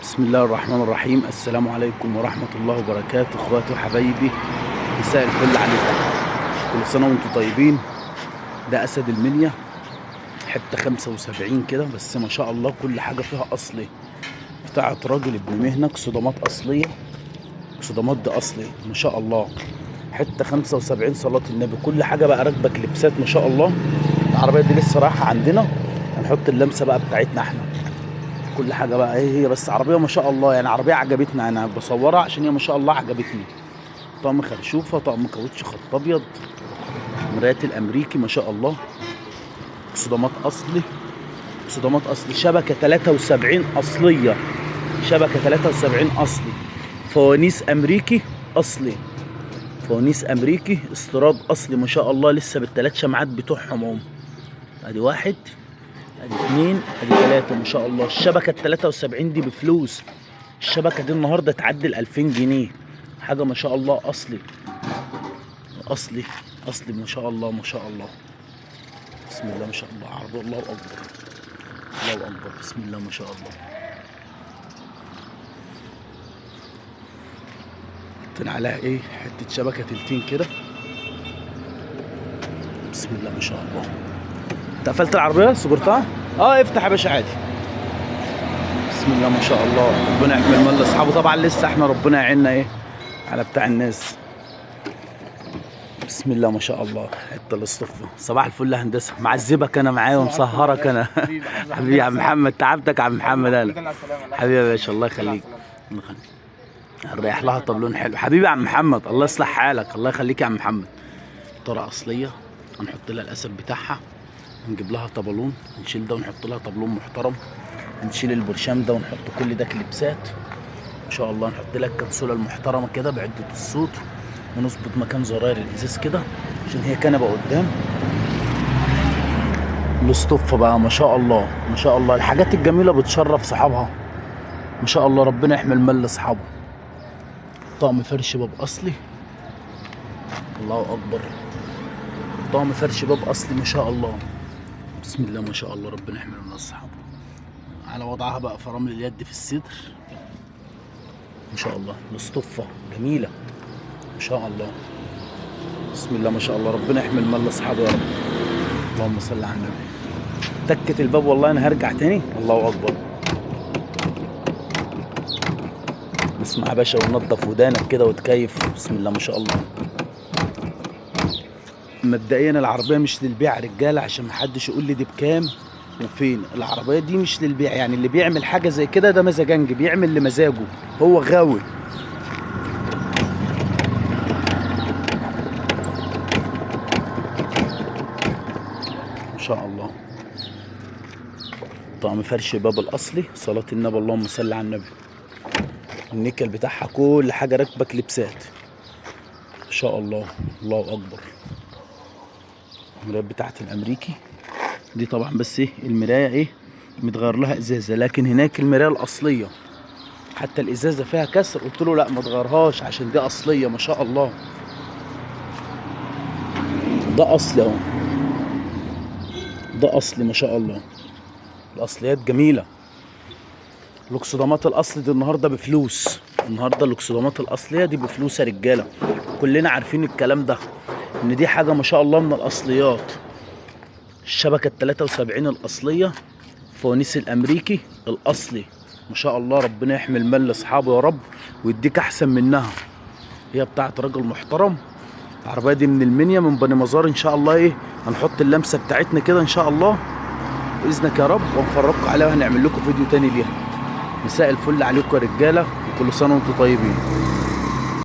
بسم الله الرحمن الرحيم. السلام عليكم ورحمة الله وبركاته، اخواتي وحبايبي، مساء الفل عليكم. كل سنة وانتم طيبين. ده اسد المنيا، حتة 75 كده، بس ما شاء الله كل حاجة فيها اصلي، بتاعت راجل ابن مهنة، صدمات اصلية. صدمات دي اصلي ما شاء الله، حتة 75 صلاة النبي. كل حاجة بقى راكبة كليبسات ما شاء الله. العربية دي لسه رايحة عندنا، هنحط اللمسة بقى بتاعتنا احنا. كل حاجه بقى هي بس عربيه ما شاء الله، يعني عربيه عجبتنا، انا بصورها عشان هي ما شاء الله عجبتني. طقم خرشوفه، طقم كاوتش خط ابيض، مرايات الامريكي ما شاء الله، صدامات اصلي. صدامات اصلي، شبكه 73 اصليه، شبكه 73 اصلي، فوانيس امريكي اصلي، فوانيس امريكي استيراد اصلي ما شاء الله، لسه بالثلاث شمعات بتوعهم اهم. ادي واحد، ادي اتنين، ادي تلاتة ما شاء الله. الشبكة ال73 دي بفلوس، الشبكة دي النهاردة تعدي ال2000 جنيه. حاجة ما شاء الله اصلي، اصلي اصلي ما شاء الله ما شاء الله. بسم الله ما شاء الله، عرض الله اكبر، الله اكبر، بسم الله ما شاء الله. حطينا عليها ايه، حتة شبكة تلتين كده. بسم الله ما شاء الله. انت قفلت العربية سجرتها؟ اه افتح يا باشا عادي. بسم الله ما شاء الله، ربنا يحمي المال لاصحابه. طبعا لسه احنا ربنا يعيننا ايه على بتاع الناس. بسم الله ما شاء الله، حته الاصطفه. صباح الفل يا هندسه، معذبك انا معايا ومسهرك انا. حبيبي يا عم محمد، تعبتك يا عم محمد. انا حبيبي يا باشا، الله يخليك، الله يخليك. هنريح لها طبلون حلو حبيبي يا عم محمد، الله يصلح حالك، الله يخليك يا عم محمد. طرة اصليه، هنحط لها الاسد بتاعها، هنجيب لها طبلون، هنشيل ده ونحط لها طبلون محترم، هنشيل البرشام ده ونحط كل ده كليبسات ما شاء الله. نحط لك الكبسوله المحترمه كده بعده الصوت، ونظبط مكان زراير الازاز كده عشان هي كنبه قدام. الاصطفه بقى ما شاء الله ما شاء الله، الحاجات الجميله بتشرف صحابها ما شاء الله، ربنا يحمي المال لاصحابه. طقم فرش باب اصلي، الله اكبر، طقم فرش باب اصلي ما شاء الله. بسم الله ما شاء الله، ربنا يحمي المال لاصحابه. على وضعها بقى فرامل اليد في الصدر ما شاء الله. الاصطفه جميله ما شاء الله. بسم الله ما شاء الله، ربنا يحمي المال لاصحابه يا رب. اللهم صل على النبي. تكت الباب والله انا هرجع تاني، الله اكبر. اسمع يا باشا ونضف ودانك كده وتكيف. بسم الله ما شاء الله. مبدئيا العربيه مش للبيع رجاله، عشان محدش يقول لي دي بكام وفين. العربيه دي مش للبيع، يعني اللي بيعمل حاجه زي كده ده مزاجنجي، بيعمل لمزاجه، هو غاوي. ما شاء الله. طقم فرش باب الاصلي، صلاه النبي، اللهم صل على النبي. النيكل بتاعها كل حاجه راكبه كليبسات ما شاء الله، الله اكبر. المرايات بتاعت الامريكي دي طبعا، بس ايه المرايه ايه متغير لها ازازه، لكن هناك المرايه الاصليه حتى الازازه فيها كسر، قلت له لا ما تغيرهاش عشان دي اصليه ما شاء الله. ده اصلي اهو، ده اصلي ما شاء الله. الاصليات جميله. الاكسدامات الاصلي دي النهارده بفلوس، النهارده الاكسدامات الاصليه دي بفلوس يا رجاله. كلنا عارفين الكلام ده، ان دي حاجه ما شاء الله من الاصليات. الشبكه ال73 الاصليه، فوانيس الامريكي الاصلي ما شاء الله. ربنا يحمي المال لاصحابه يا رب ويديك احسن منها. هي بتاعت راجل محترم. العربيه دي من المنيا، من بني مزار ان شاء الله. ايه هنحط اللمسه بتاعتنا كده ان شاء الله باذنك يا رب، ونفرجكم عليها وهنعمل لكم فيديو تاني ليها. مساء الفل عليكم يا رجاله، وكل سنه وانتم طيبين.